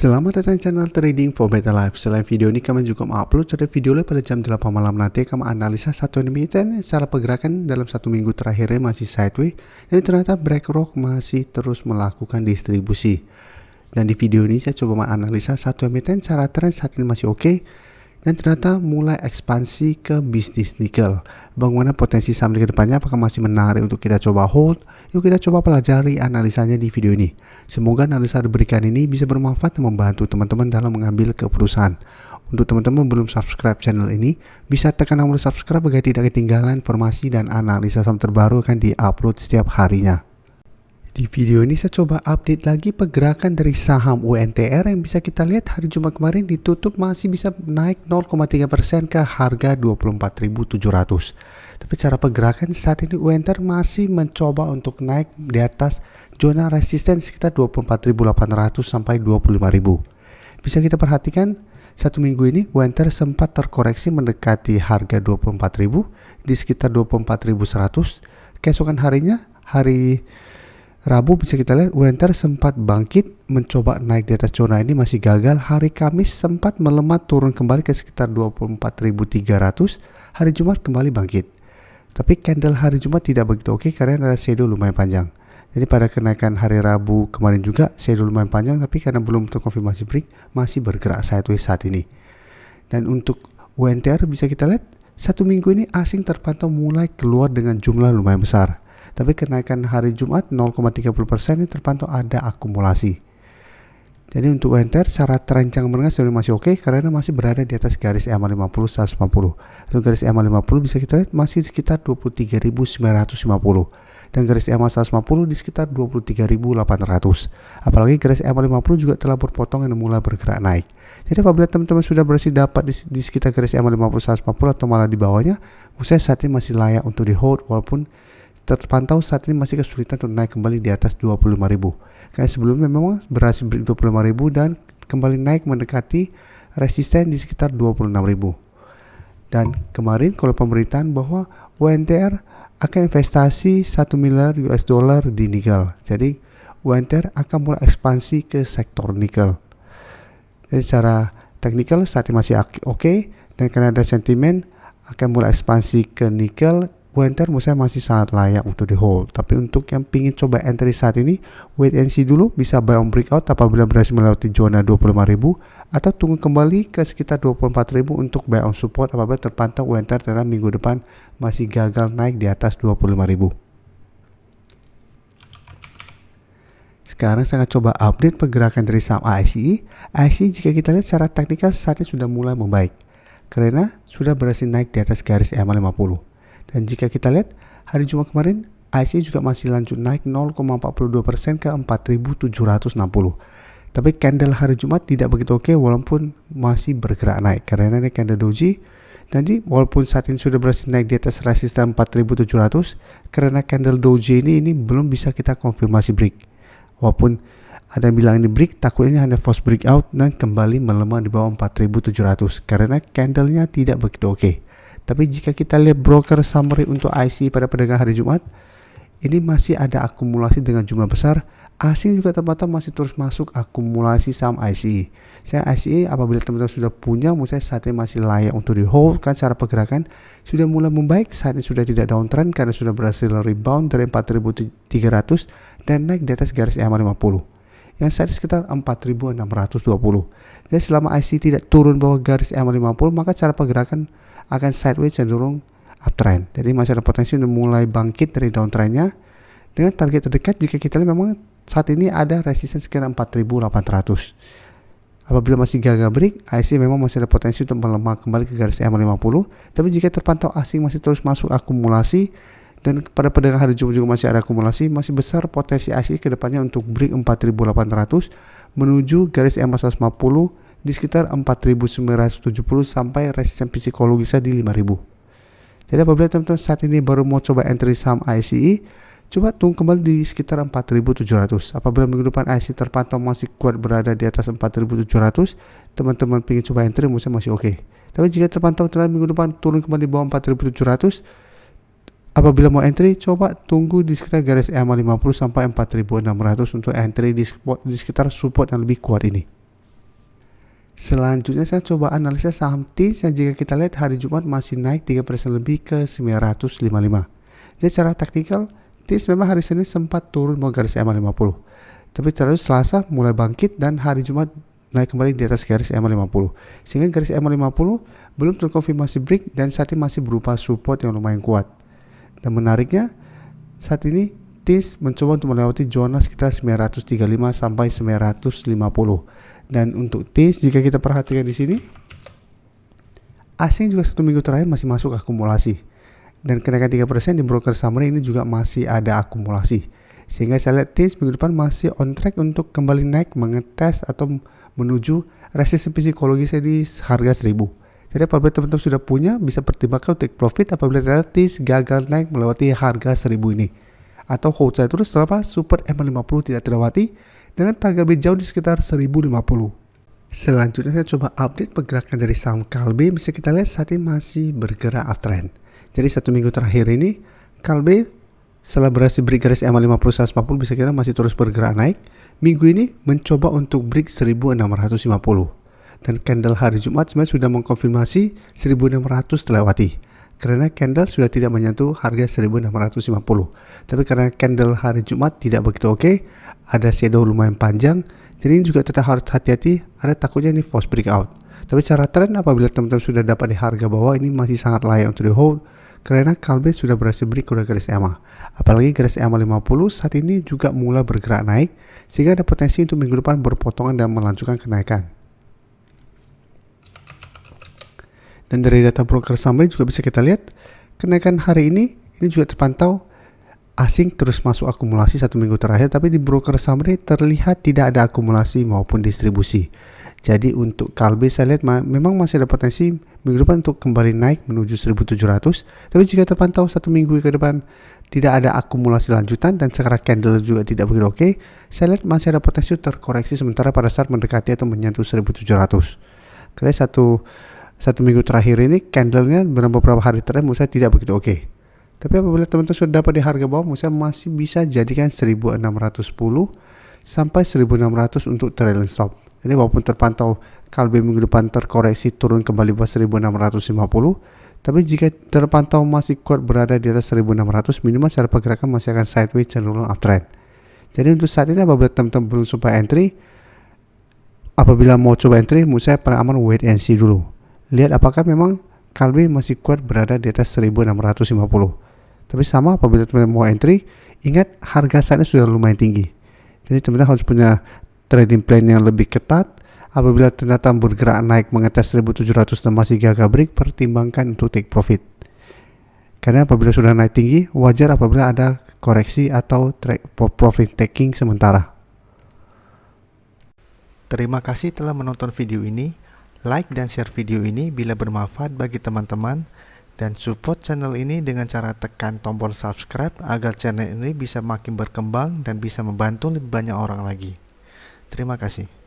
Selamat datang di channel Trading for Better Life. Selain video ini, kami juga mengupload ada video lain pada jam 8 malam nanti. Kami analisa satu emiten secara pergerakan dalam satu minggu terakhirnya masih sideways, dan ternyata BlackRock masih terus melakukan distribusi. Dan di video ini saya coba menganalisa satu emiten secara tren saat ini masih oke, dan ternyata mulai ekspansi ke bisnis nikel. Bagaimana potensi saham ke depannya, apakah masih menarik untuk kita coba hold? Yuk kita coba pelajari analisanya di video ini. Semoga analisa diberikan ini bisa bermanfaat dan membantu teman-teman dalam mengambil keputusan. Untuk teman-teman belum subscribe channel ini, bisa tekan tombol subscribe agar tidak ketinggalan informasi dan analisa saham terbaru akan diupload setiap harinya. Di video ini saya coba update lagi pergerakan dari saham UNTR yang bisa kita lihat hari Jumat kemarin ditutup masih bisa naik 0,3% ke harga 24.700. Tapi cara pergerakan saat ini UNTR masih mencoba untuk naik di atas zona resisten sekitar 24.800 sampai 25.000. Bisa kita perhatikan satu minggu ini UNTR sempat terkoreksi mendekati harga 24.000 di sekitar 24.100. Keesokan harinya hari Rabu bisa kita lihat UNTR sempat bangkit mencoba naik di atas zona ini masih gagal. Hari Kamis sempat melemah turun kembali ke sekitar 24.300. Hari Jumat kembali bangkit. Tapi candle hari Jumat tidak begitu oke karena ada shadow lumayan panjang. Jadi pada kenaikan hari Rabu kemarin juga shadow lumayan panjang, tapi karena belum terkonfirmasi break masih bergerak sideways saat ini. Dan untuk UNTR bisa kita lihat satu minggu ini asing terpantau mulai keluar dengan jumlah lumayan besar. Tapi kenaikan hari Jumat 0,30% ini terpantau ada akumulasi. Jadi untuk UNTR secara tren jangka menengah sebenarnya masih oke karena masih berada di atas garis EMA 50 150. Untuk garis EMA 50 bisa kita lihat masih sekitar 23.950 dan garis EMA 150 di sekitar 23.800. Apalagi garis EMA 50 juga telah berpotong dan mulai bergerak naik. Jadi apabila teman-teman sudah berhasil dapat di sekitar garis EMA 50 150 atau malah di bawahnya, menurut saya saat ini masih layak untuk di hold walaupun terpantau saat ini masih kesulitan untuk naik kembali di atas 25.000. Karena sebelumnya memang berhasil break 25.000 dan kembali naik mendekati resisten di sekitar 26.000. Dan kemarin kalau pemberitaan bahwa UNTR akan investasi 1 miliar US dollar di nikel. Jadi UNTR akan mulai ekspansi ke sektor nikel. Jadi secara teknikal saat ini masih oke, dan karena ada sentimen akan mulai ekspansi ke nikel, UNTR menurut saya masih sangat layak untuk di hold. Tapi untuk yang pingin coba entry saat ini, wait and see dulu, bisa buy on breakout apabila berhasil melewati zona 25.000 atau tunggu kembali ke sekitar 24.000 untuk buy on support apabila terpantau UNTR dalam minggu depan masih gagal naik di atas 25.000. Sekarang saya akan coba update pergerakan dari saham ASI. ASI jika kita lihat secara teknikal saat ini sudah mulai membaik karena sudah berhasil naik di atas garis EMA 50. Dan jika kita lihat hari Jumat kemarin ASI juga masih lanjut naik 0,42% ke 4.760. Tapi candle hari Jumat tidak begitu oke walaupun masih bergerak naik karena ini candle doji. Jadi walaupun saat ini sudah berhasil naik di atas resisten 4.700, karena candle doji ini belum bisa kita konfirmasi break. Walaupun ada yang bilang ini break, takutnya hanya false breakout dan kembali melemah di bawah 4.700 karena candlenya tidak begitu oke. Tapi jika kita lihat broker summary untuk IC pada perdagangan hari Jumat, ini masih ada akumulasi dengan jumlah besar. Asing juga terpantau masih terus masuk akumulasi saham ICE. Saya ICE apabila teman-teman sudah punya, menurut saya saat ini masih layak untuk di hold kan cara pergerakan sudah mulai membaik. Saat ini sudah tidak downtrend karena sudah berhasil rebound dari 4.300 dan naik di atas garis EMA 50. Yang saat ini sekitar 4.620. Dan selama ICE tidak turun bawah garis EMA 50, maka cara pergerakan akan sideways cenderung uptrend. Jadi masih ada potensi untuk mulai bangkit dari downtrendnya dengan target terdekat jika kita lihat memang saat ini ada resisten sekitar 4.800. Apabila masih gagal break, IC memang masih ada potensi untuk melemah kembali ke garis EMA 50. Tapi jika terpantau asing masih terus masuk akumulasi dan pada perdagangan hari Jumat juga masih ada akumulasi, masih besar potensi IC ke depannya untuk break 4.800 menuju garis EMA 150 di sekitar 4.970 sampai resisten psikologisnya di 5.000. Jadi apabila teman-teman saat ini baru mau coba entry saham ICE, coba tunggu kembali di sekitar 4.700. Apabila minggu depan ICE terpantau masih kuat berada di atas 4.700, teman-teman ingin coba entry menurut saya masih oke. Tapi jika terpantau minggu depan turun kembali di bawah 4.700, apabila mau entry, coba tunggu di sekitar garis EMA 50 sampai 4.600 untuk entry di sekitar support yang lebih kuat ini. Selanjutnya saya coba analisa saham TIS yang jika kita lihat hari Jumat masih naik 3% lebih ke 955. Jadi secara taktikal TIS memang hari Senin sempat turun mau garis EMA 50. Tapi terus Selasa mulai bangkit dan hari Jumat naik kembali di atas garis EMA 50. Sehingga garis EMA 50 belum terkonfirmasi break dan saat ini masih berupa support yang lumayan kuat. Dan menariknya saat ini TIS mencoba untuk melewati zona sekitar 935 sampai 950. Dan untuk TIS jika kita perhatikan di sini, asing juga 1 minggu terakhir masih masuk akumulasi. Dan kenaikan 3% di broker summary ini juga masih ada akumulasi. Sehingga saya lihat TIS minggu depan masih on track untuk kembali naik mengetes atau menuju resisten psikologis di harga 1000. Jadi apabila teman-teman sudah punya, bisa pertimbangkan take profit apabila TIS gagal naik melewati harga 1000 ini. Atau hold saya terus selama support EMA 50 tidak terlewati dengan target lebih jauh di sekitar 1050. Selanjutnya saya coba update pergerakan dari saham Kalbe. Bisa kita lihat saat ini masih bergerak uptrend. Jadi 1 minggu terakhir ini Kalbe setelah berhasil break garis EMA 50 140 bisa kita masih terus bergerak naik. Minggu ini mencoba untuk break 1650. Dan candle hari Jumat sebenarnya sudah mengkonfirmasi 1600 terlewati. Karena candle sudah tidak menyentuh harga 1650. Tapi karena candle hari Jumat tidak begitu oke, ada shadow lumayan panjang, jadi ini juga tetap harus hati-hati, ada takutnya ini false breakout. Tapi cara trend apabila teman-teman sudah dapat di harga bawah ini masih sangat layak untuk di hold, karena Kalbe sudah berhasil break ke garis EMA. Apalagi garis EMA 50 saat ini juga mulai bergerak naik, sehingga ada potensi untuk minggu depan berpotongan dan melanjutkan kenaikan. Dan dari data broker summary juga bisa kita lihat kenaikan hari ini juga terpantau asing terus masuk akumulasi 1 minggu terakhir, tapi di broker summary terlihat tidak ada akumulasi maupun distribusi. Jadi untuk Kalbe saya lihat memang masih ada potensi minggu depan untuk kembali naik menuju 1700, tapi jika terpantau 1 minggu ke depan tidak ada akumulasi lanjutan dan sekarang candle juga tidak begitu oke, saya lihat masih ada potensi terkoreksi sementara pada saat mendekati atau menyentuh 1700. Karena satu minggu terakhir ini candlenya beberapa hari terakhir menurut saya tidak begitu oke. Tapi apabila teman-teman sudah dapat di harga bawah, menurut saya masih bisa jadikan 1610 sampai 1600 untuk trailing stop. Jadi walaupun terpantau Kalbe minggu depan terkoreksi turun kembali bawah 1650, tapi jika terpantau masih kuat berada di atas 1600, minimal secara pergerakan masih akan sideways cenderung uptrend. Jadi untuk saat ini apabila teman-teman belum coba entry, apabila mau coba entry, menurut saya paling aman wait and see dulu. Lihat apakah memang Kalbe masih kuat berada di atas 1650. Tapi sama apabila teman-teman mau entry, ingat harga saatnya sudah lumayan tinggi. Jadi teman-teman harus punya trading plan yang lebih ketat. Apabila ternyata bergerak naik mengetes 1700 dan masih gagal break, pertimbangkan untuk take profit. Karena apabila sudah naik tinggi, wajar apabila ada koreksi atau profit taking sementara. Terima kasih telah menonton video ini. Like dan share video ini bila bermanfaat bagi teman-teman, dan support channel ini dengan cara tekan tombol subscribe agar channel ini bisa makin berkembang dan bisa membantu lebih banyak orang lagi. Terima kasih.